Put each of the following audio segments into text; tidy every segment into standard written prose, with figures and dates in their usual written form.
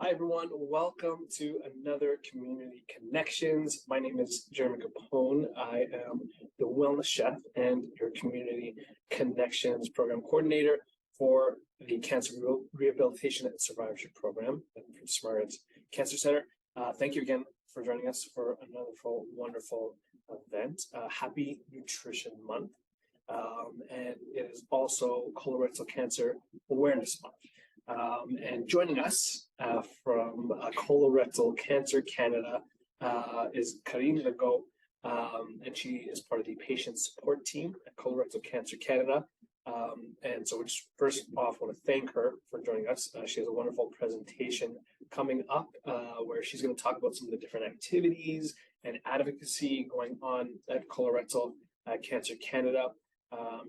Hi, everyone. Welcome to another Community Connections. My name is Jeremy Capone. I am the Wellness Chef and your Community Connections Program Coordinator for the Cancer Rehabilitation and Survivorship Program from Smart Cancer Center. Thank you again for joining us for another wonderful event. Happy Nutrition Month. And it is also Colorectal Cancer Awareness Month. And joining us from Colorectal Cancer Canada is Carine Legault, and she is part of the patient support team at Colorectal Cancer Canada. And so we just first off want to thank her for joining us. She has a wonderful presentation coming up where she's going to talk about some of the different activities and advocacy going on at Colorectal Cancer Canada.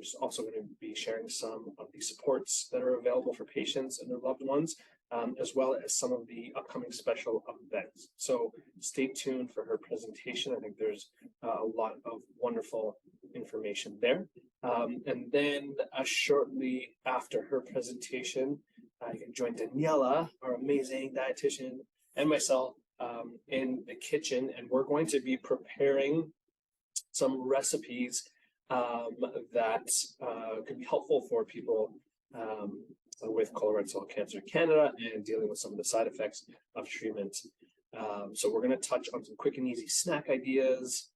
She's also going to be sharing some of the supports that are available for patients and their loved ones, as well as some of the upcoming special events. So stay tuned for her presentation. I think there's a lot of wonderful information there. And then shortly after her presentation, you can join Daniela, our amazing dietitian, and myself in the kitchen, and we're going to be preparing some recipes that could be helpful for people with Colorectal Cancer Canada and dealing with some of the side effects of treatment. So we're going to touch on some quick and easy snack ideas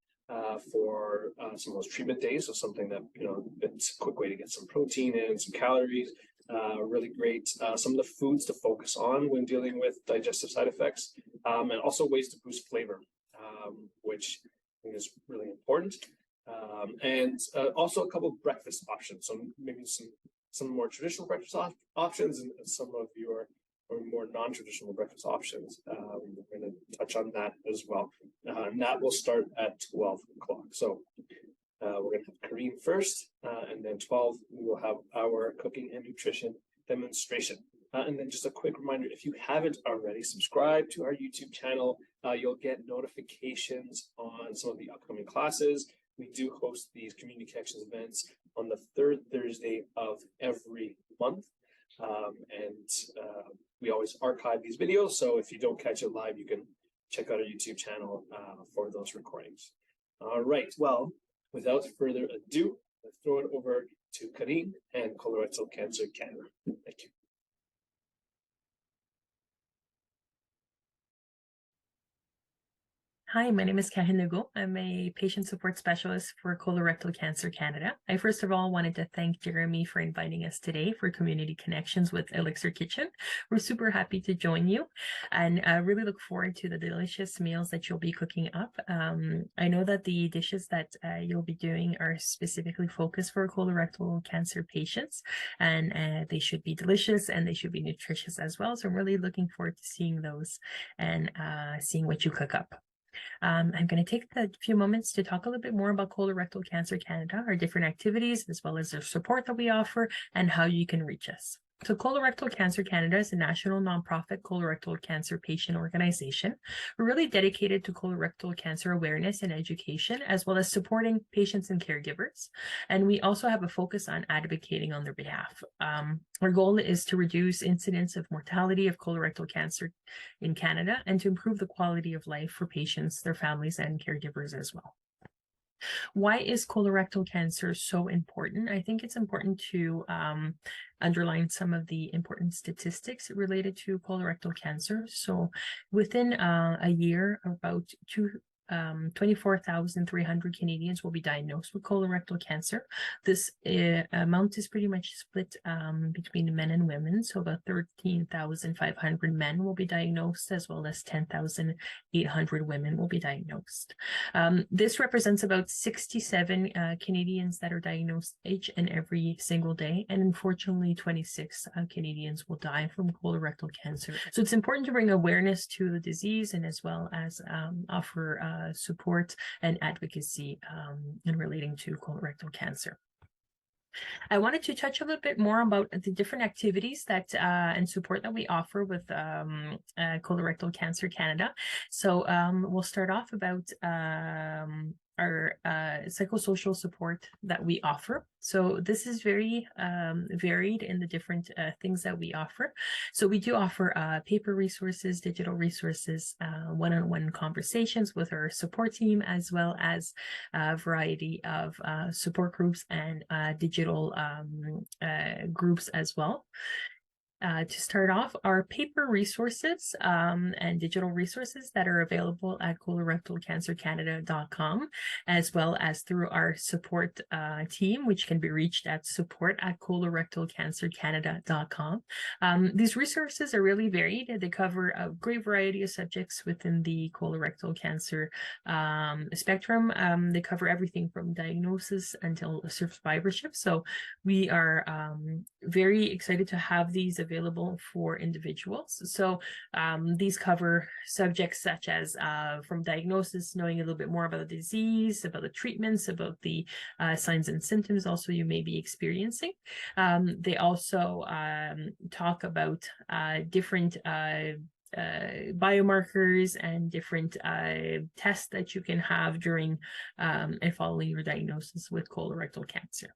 for some of those treatment days. So something that, it's a quick way to get some protein in, some calories, really great. Some of the foods to focus on when dealing with digestive side effects, and also ways to boost flavor, which I think is really important. And also a couple of breakfast options. So maybe some more traditional breakfast options and some of your more non-traditional breakfast options. We're going to touch on that as well. And that will start at 12 o'clock. So we're going to have Carine first, and then 12, we will have our cooking and nutrition demonstration. And then just a quick reminder, if you haven't already, subscribe to our YouTube channel. You'll get notifications on some of the upcoming classes. We do host these community connections events on the third Thursday of every month. And we always archive these videos. So if you don't catch it live, you can check out our YouTube channel for those recordings. All right. Well, without further ado, let's throw it over to Carine and Colorectal Cancer Canada. Thank you. Hi, my name is Carine Legault. I'm a patient support specialist for Colorectal Cancer Canada. I first of all wanted to thank Jeremy for inviting us today for Community Connections with ELLICSR Kitchen. We're super happy to join you, and I really look forward to the delicious meals that you'll be cooking up. I know that the dishes that you'll be doing are specifically focused for colorectal cancer patients, and they should be delicious and they should be nutritious as well. So I'm really looking forward to seeing those and seeing what you cook up. I'm going to take a few moments to talk a little bit more about Colorectal Cancer Canada, our different activities, as well as the support that we offer and how you can reach us. So Colorectal Cancer Canada is a national nonprofit colorectal cancer patient organization. We're really dedicated to colorectal cancer awareness and education, as well as supporting patients and caregivers. And we also have a focus on advocating on their behalf. Our goal is to reduce incidence of mortality of colorectal cancer in Canada and to improve the quality of life for patients, their families, and caregivers as well. Why is colorectal cancer so important? I think it's important to underline some of the important statistics related to colorectal cancer. So within a year, about 24,300 Canadians will be diagnosed with colorectal cancer. This amount is pretty much split between men and women. So about 13,500 men will be diagnosed, as well as 10,800 women will be diagnosed. This represents about 67 Canadians that are diagnosed each and every single day. And unfortunately, 26 Canadians will die from colorectal cancer. So it's important to bring awareness to the disease and as well as offer support and advocacy in relating to colorectal cancer. I wanted to touch a little bit more about the different activities that and support that we offer with Colorectal Cancer Canada. So we'll start off about psychosocial support that we offer. So this is very varied in the different things that we offer. So we do offer paper resources, digital resources, one-on-one conversations with our support team, as well as a variety of support groups and digital groups as well. To start off, our paper resources and digital resources that are available at colorectalcancercanada.com, as well as through our support team, which can be reached at support@colorectalcancercanada.com. These resources are really varied. They cover a great variety of subjects within the colorectal cancer spectrum. They cover everything from diagnosis until survivorship. So we are very excited to have these available for individuals. So these cover subjects such as from diagnosis, knowing a little bit more about the disease, about the treatments, about the signs and symptoms also you may be experiencing. They also talk about different biomarkers and different tests that you can have during and following your diagnosis with colorectal cancer.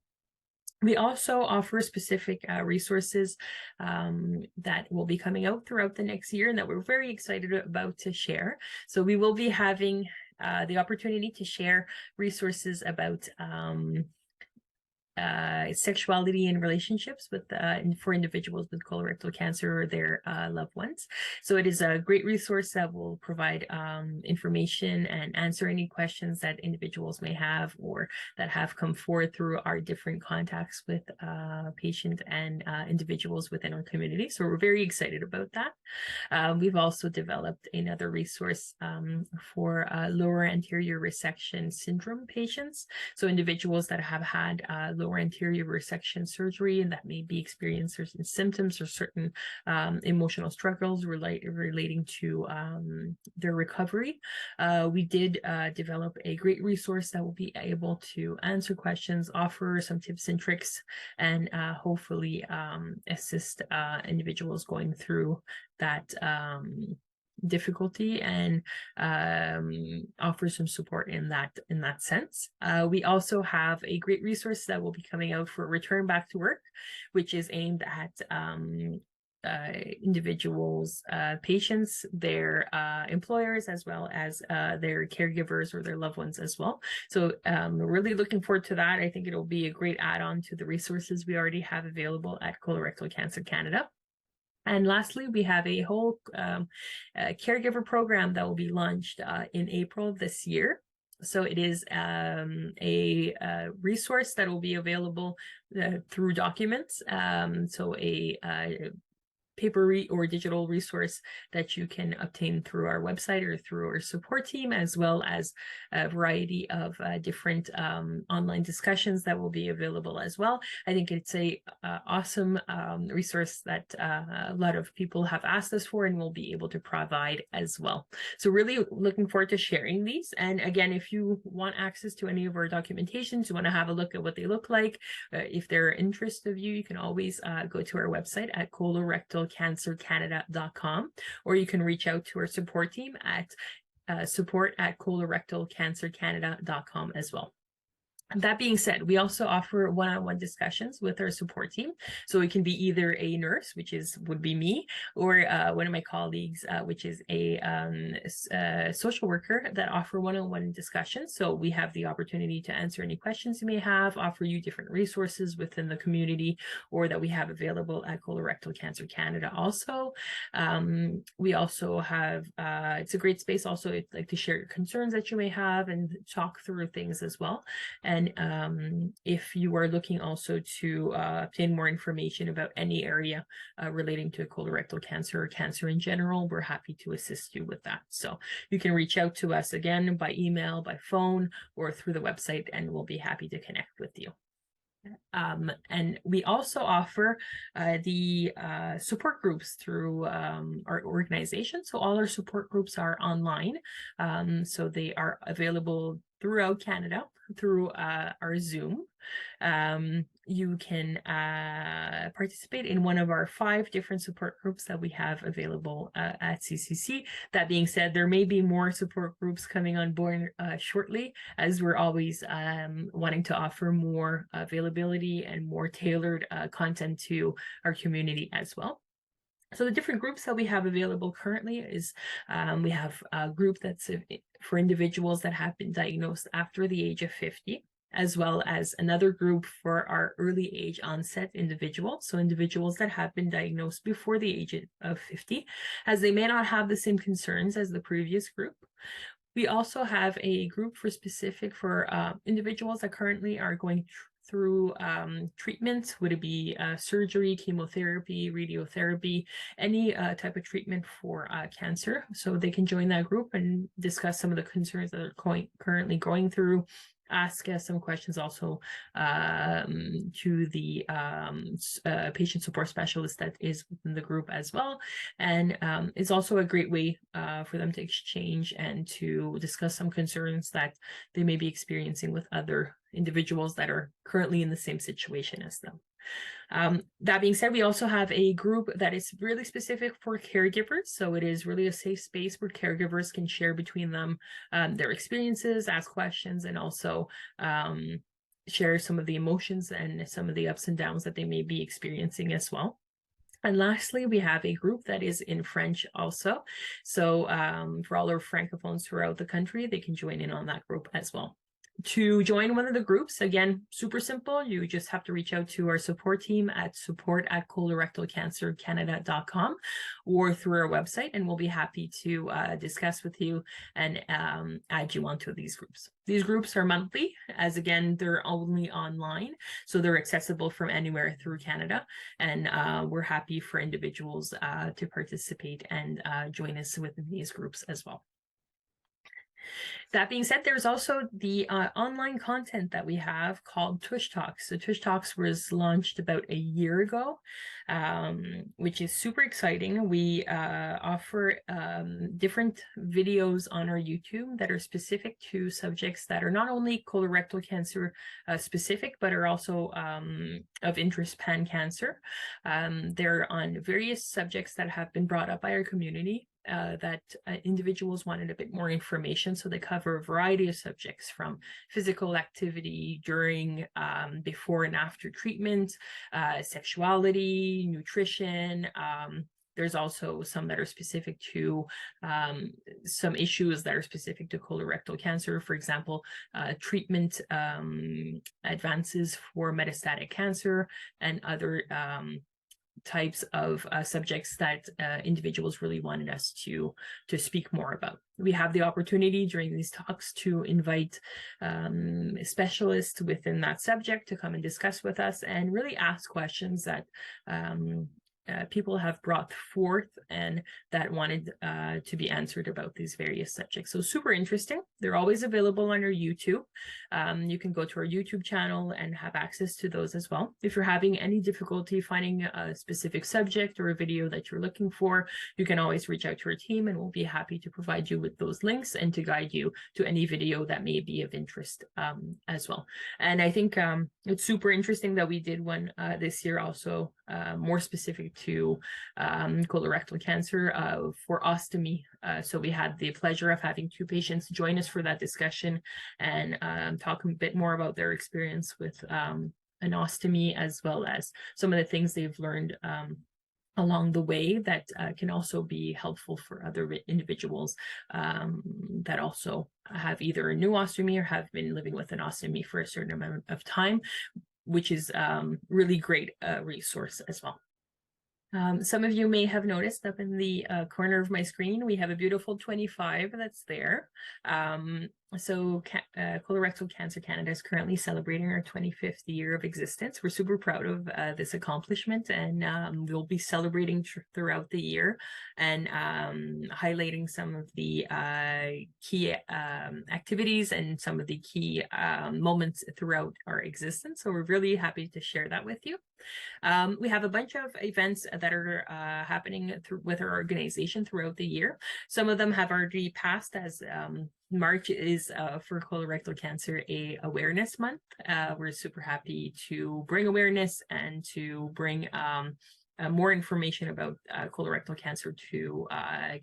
We also offer specific resources that will be coming out throughout the next year and that we're very excited about to share. So we will be having the opportunity to share resources about sexuality and relationships with for individuals with colorectal cancer or their loved ones. So it is a great resource that will provide information and answer any questions that individuals may have or that have come forward through our different contacts with patients and individuals within our community. So we're very excited about that. We've also developed another resource for lower anterior resection syndrome patients. So individuals that have had lower anterior resection surgery and that may be experiencing certain symptoms or certain emotional struggles relating to their recovery. We did develop a great resource that will be able to answer questions, offer some tips and tricks, and hopefully assist individuals going through that difficulty and offer some support in that sense. We also have a great resource that will be coming out for Return Back to Work, which is aimed at individuals, patients, their employers, as well as their caregivers or their loved ones as well. So we're really looking forward to that. I think it'll be a great add-on to the resources we already have available at Colorectal Cancer Canada. And lastly, we have a whole caregiver program that will be launched in April of this year. So it is a resource that will be available through documents. So a paper or digital resource that you can obtain through our website or through our support team, as well as a variety of different online discussions that will be available as well. I think it's a awesome resource that a lot of people have asked us for and we'll be able to provide as well. So really looking forward to sharing these. And again, if you want access to any of our documentations, you want to have a look at what they look like, if they're interest of you, you can always go to our website at colorectalcancercanada.com, or you can reach out to our support team at support@colorectalcancercanada.com as well. That being said, we also offer one-on-one discussions with our support team. So it can be either a nurse, which would be me, or one of my colleagues, which is a social worker that offer one-on-one discussions. So we have the opportunity to answer any questions you may have, offer you different resources within the community or that we have available at Colorectal Cancer Canada also. We also have, it's a great space also like to share your concerns that you may have and talk through things as well. And if you are looking also to obtain more information about any area relating to colorectal cancer or cancer in general, we're happy to assist you with that. So you can reach out to us again by email, by phone, or through the website, and we'll be happy to connect with you. And we also offer the support groups through our organization. So all our support groups are online. So they are available throughout Canada through our Zoom. You can participate in one of our 5 different support groups that we have available at CCC. That being said, there may be more support groups coming on board shortly, as we're always wanting to offer more availability and more tailored content to our community as well. So the different groups that we have available currently is we have a group that's for individuals that have been diagnosed after the age of 50, as well as another group for our early age onset individuals. So individuals that have been diagnosed before the age of 50, as they may not have the same concerns as the previous group. We also have a group for individuals that currently are going through treatment. Would it be surgery, chemotherapy, radiotherapy, any type of treatment for cancer. So they can join that group and discuss some of the concerns that are currently going through. Ask us some questions also to the patient support specialist that is within the group as well. And it's also a great way for them to exchange and to discuss some concerns that they may be experiencing with other individuals that are currently in the same situation as them. That being said, we also have a group that is really specific for caregivers. So it is really a safe space where caregivers can share between them their experiences, ask questions, and also share some of the emotions and some of the ups and downs that they may be experiencing as well. And lastly, we have a group that is in French also. So for all our Francophones throughout the country, they can join in on that group as well. To join one of the groups, again, super simple. You just have to reach out to our support team at support@colorectalcancercanada.com or through our website, and we'll be happy to discuss with you and add you onto these groups. These groups are monthly, as again, they're only online, so they're accessible from anywhere through Canada, and we're happy for individuals to participate and join us within these groups as well. That being said, there's also the online content that we have called Tush Talks. So Tush Talks was launched about a year ago, which is super exciting. We offer different videos on our YouTube that are specific to subjects that are not only colorectal cancer specific, but are also of interest pan-cancer. They're on various subjects that have been brought up by our community. That individuals wanted a bit more information, so they cover a variety of subjects from physical activity during, before and after treatment, sexuality, nutrition. There's also some that are specific to some issues that are specific to colorectal cancer. For example, treatment advances for metastatic cancer and other types of subjects that individuals really wanted us to speak more about. We have the opportunity during these talks to invite specialists within that subject to come and discuss with us and really ask questions that people have brought forth and that wanted to be answered about these various subjects. So super interesting. They're always available on our YouTube. You can go to our YouTube channel and have access to those as well. If you're having any difficulty finding a specific subject or a video that you're looking for, you can always reach out to our team and we'll be happy to provide you with those links and to guide you to any video that may be of interest as well. And I think it's super interesting that we did one this year also more specific to colorectal cancer for ostomy. So we had the pleasure of having 2 patients join us for that discussion and talk a bit more about their experience with an ostomy, as well as some of the things they've learned along the way that can also be helpful for other individuals that also have either a new ostomy or have been living with an ostomy for a certain amount of time, which is really great resource as well. Some of you may have noticed up in the corner of my screen, we have a beautiful 25 that's there. So Colorectal Cancer Canada is currently celebrating our 25th year of existence. We're super proud of this accomplishment, and we'll be celebrating throughout the year and highlighting some of the key activities and some of the key moments throughout our existence. So we're really happy to share that with you. We have a bunch of events that are happening with our organization throughout the year. Some of them have already passed, as March is for colorectal cancer a awareness month. We're super happy to bring awareness and to bring more information about colorectal cancer to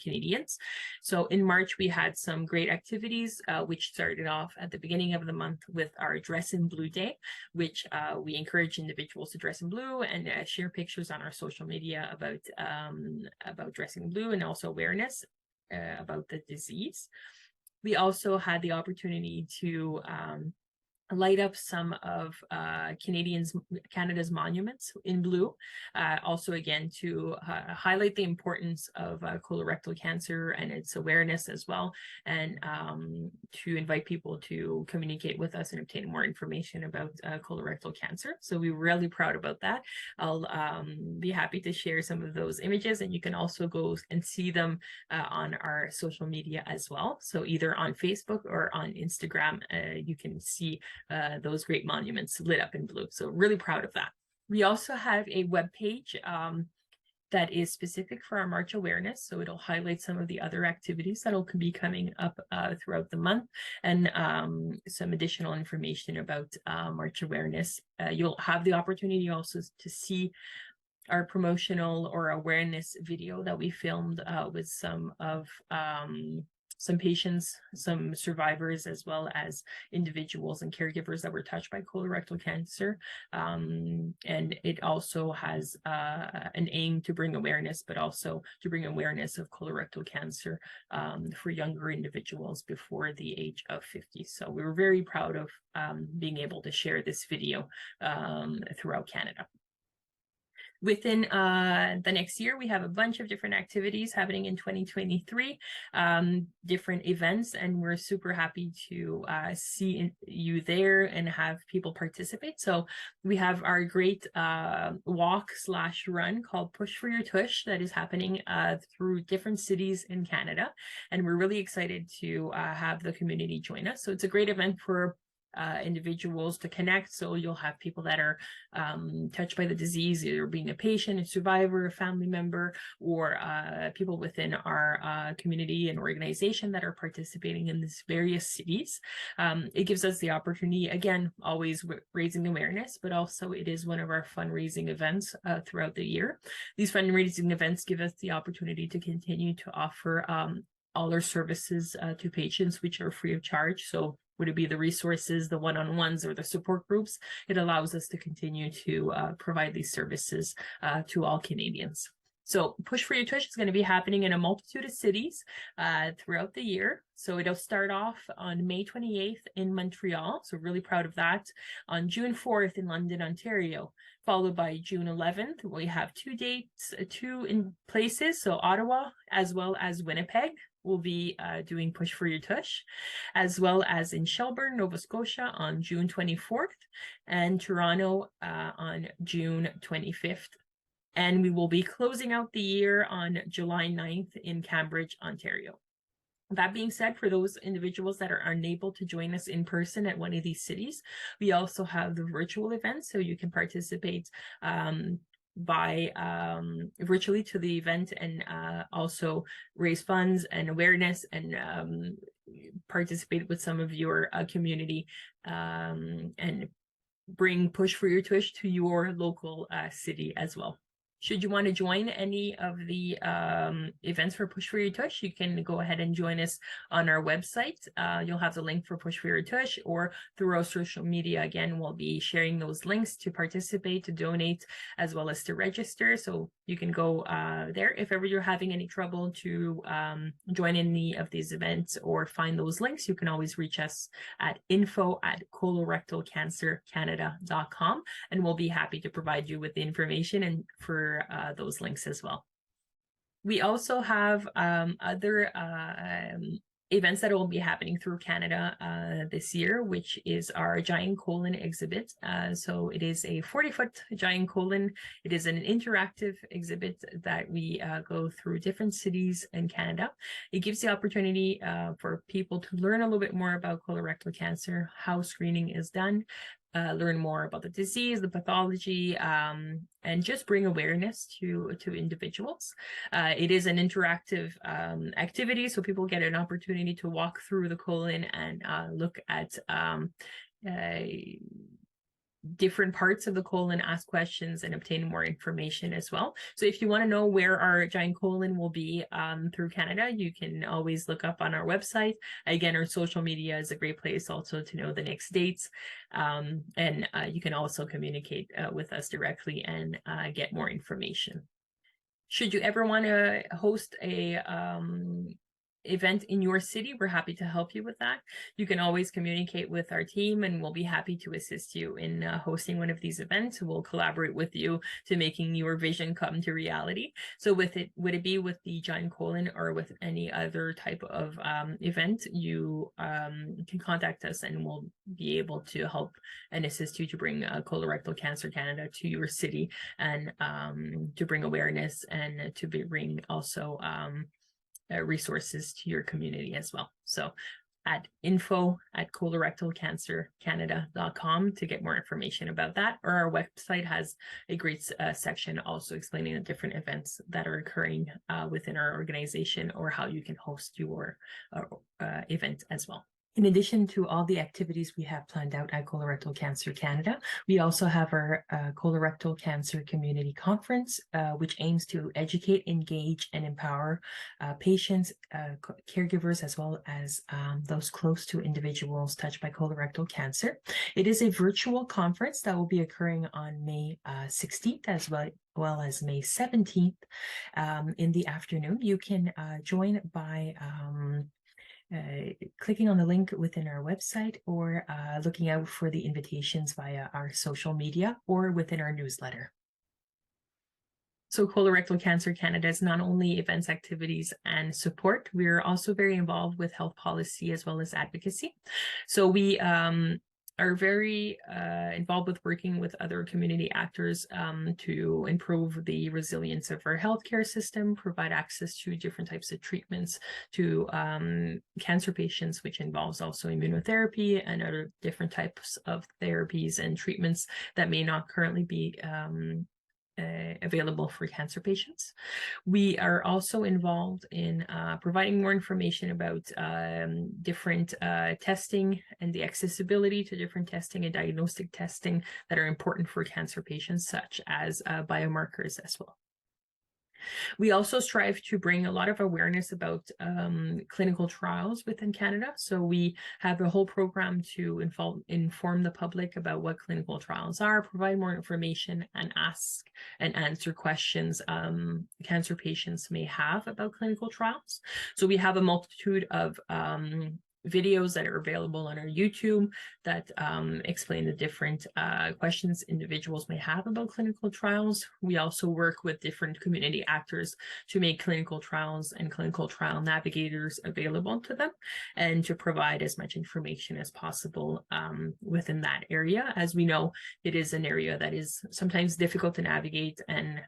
Canadians. So in March, we had some great activities, which started off at the beginning of the month with our Dress in Blue Day, which we encourage individuals to dress in blue and share pictures on our social media about dressing blue, and also awareness about the disease. We also had the opportunity to light up some of Canada's monuments in blue, also again to highlight the importance of colorectal cancer and its awareness as well, and to invite people to communicate with us and obtain more information about colorectal cancer. So we're really proud about that. I'll be happy to share some of those images, and you can also go and see them on our social media as well. So either on Facebook or on Instagram, you can see those great monuments lit up in blue. So really proud of that. We also have a webpage that is specific for our March awareness. So it'll highlight some of the other activities that'll be coming up throughout the month, and some additional information about March awareness. You'll have the opportunity also to see our promotional or awareness video that we filmed with some patients, some survivors, as well as individuals and caregivers that were touched by colorectal cancer. And it also has an aim to bring awareness, but also to bring awareness of colorectal cancer for younger individuals before the age of 50. So we were very proud of being able to share this video throughout Canada. Within the next year, we have a bunch of different activities happening in 2023, different events, and we're super happy to see you there and have people participate. So we have our great walk/run called Push for Your Tush that is happening through different cities in Canada, and we're really excited to have the community join us. So it's a great event for individuals to connect. So you'll have people that are touched by the disease, either being a patient, a survivor, a family member, or people within our community and organization that are participating in these various cities. It gives us the opportunity, again, always raising awareness, but also it is one of our fundraising events throughout the year. These fundraising events give us the opportunity to continue to offer all our services to patients, which are free of charge. So would it be the resources, the one-on-ones, or the support groups? It allows us to continue to provide these services to all Canadians. So Push for Your Tush is going to be happening in a multitude of cities throughout the year. So it'll start off on May 28th in Montreal. So really proud of that. On June 4th in London, Ontario, followed by June 11th. We have two in places. So Ottawa as well as Winnipeg will be doing Push for Your Tush, as well as in Shelburne, Nova Scotia on June 24th, and Toronto on June 25th. And we will be closing out the year on July 9th in Cambridge, Ontario. That being said, for those individuals that are unable to join us in person at one of these cities, we also have the virtual events, so you can participate by virtually to the event, and also raise funds and awareness, and participate with some of your community, and bring Push for Your Tush to your local city as well. Should you want to join any of the events for Push for Your Tush, you can go ahead and join us on our website. You'll have the link for Push for Your Tush, or through our social media. Again, we'll be sharing those links to participate, to donate, as well as to register. So you can go there. If ever you're having any trouble to join any of these events or find those links, you can always reach us at info@colorectalcancercanada.com, and we'll be happy to provide you with the information and for those links as well. We also have other events that will be happening through Canada this year, which is our giant colon exhibit. So it is a 40-foot giant colon. It is an interactive exhibit that we go through different cities in Canada. It gives the opportunity for people to learn a little bit more about colorectal cancer, how screening is done, learn more about the disease, the pathology, and just bring awareness to individuals. It is an interactive activity, so people get an opportunity to walk through the colon and look at different parts of the colon, ask questions, and obtain more information as well. So if you want to know where our giant colon will be through Canada, you can always look up on our website. Again, our social media is a great place also to know the next dates. And you can also communicate with us directly and get more information. Should you ever want to host a event in your city, we're happy to help you with that. You can always communicate with our team and we'll be happy to assist you in hosting one of these events. We'll collaborate with you to making your vision come to reality. So would it be with the giant colon or with any other type of event, you can contact us and we'll be able to help and assist you to bring Colorectal Cancer Canada to your city and to bring awareness and to bring also resources to your community as well. So at info@colorectalcancercanada.com to get more information about that, or our website has a great section also explaining the different events that are occurring within our organization or how you can host your event as well. In addition to all the activities we have planned out at Colorectal Cancer Canada, we also have our Colorectal Cancer Community Conference, which aims to educate, engage, and empower patients, caregivers, as well as those close to individuals touched by colorectal cancer. It is a virtual conference that will be occurring on May 16th as well as May 17th in the afternoon. You can join by clicking on the link within our website or looking out for the invitations via our social media or within our newsletter. So Colorectal Cancer Canada is not only events, activities, and support. We're also very involved with health policy as well as advocacy. So we are very involved with working with other community actors to improve the resilience of our healthcare system, provide access to different types of treatments to cancer patients, which involves also immunotherapy and other different types of therapies and treatments that may not currently be available for cancer patients. We are also involved in providing more information about different testing and the accessibility to different testing and diagnostic testing that are important for cancer patients, such as biomarkers as well. We also strive to bring a lot of awareness about clinical trials within Canada. So we have a whole program to inform the public about what clinical trials are, provide more information, and ask and answer questions cancer patients may have about clinical trials. So we have a multitude of videos that are available on our YouTube that explain the different questions individuals may have about clinical trials. We also work with different community actors to make clinical trials and clinical trial navigators available to them and to provide as much information as possible within that area. As we know, it is an area that is sometimes difficult to navigate and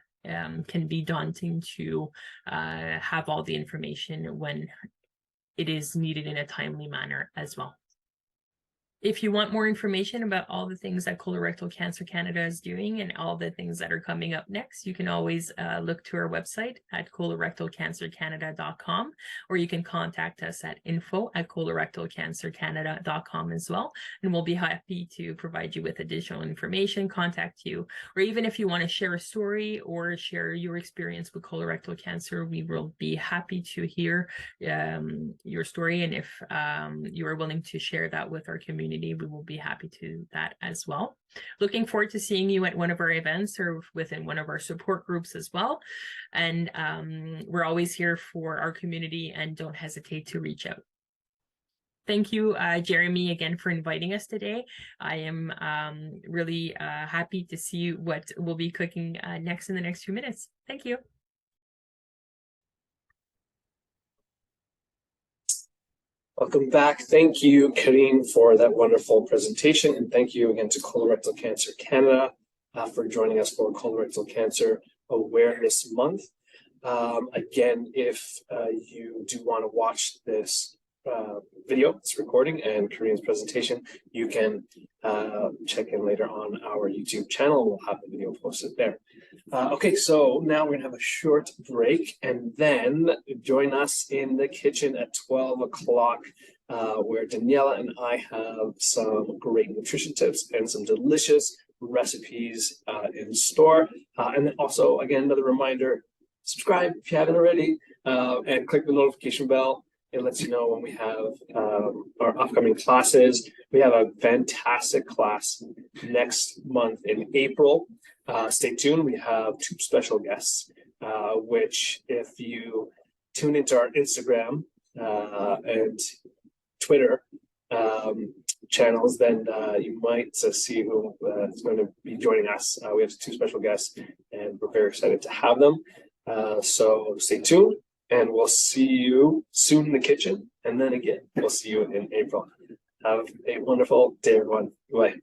can be daunting to have all the information when it is needed in a timely manner as well. If you want more information about all the things that Colorectal Cancer Canada is doing and all the things that are coming up next, you can always look to our website at colorectalcancercanada.com, or you can contact us at info@colorectalcancercanada.com as well. And we'll be happy to provide you with additional information, contact you, or even if you want to share a story or share your experience with colorectal cancer, we will be happy to hear your story. And if you are willing to share that with our community, we will be happy to do that as well. Looking forward to seeing you at one of our events or within one of our support groups as well. And we're always here for our community, and don't hesitate to reach out. Thank you, Jeremy, again for inviting us today. I am really happy to see what we'll be cooking next in the next few minutes. Thank you. Welcome back. Thank you, Carine, for that wonderful presentation. And thank you again to Colorectal Cancer Canada for joining us for Colorectal Cancer Awareness Month. Again, if you do want to watch this video, this recording, and Carine's presentation, you can check in later on our YouTube channel. We'll have the video posted there. Okay, so now we're gonna have a short break and then join us in the kitchen at 12 o'clock, where Daniela and I have some great nutrition tips and some delicious recipes in store. And then also, again, another reminder, subscribe if you haven't already, and click the notification bell. It lets you know when we have our upcoming classes. We have a fantastic class next month in April. Stay tuned. We have 2 special guests, which if you tune into our Instagram and Twitter channels, then you might see who is going to be joining us. We have 2 special guests, and we're very excited to have them. So stay tuned. And we'll see you soon in the kitchen. And then again, we'll see you in April. Have a wonderful day, everyone. Bye.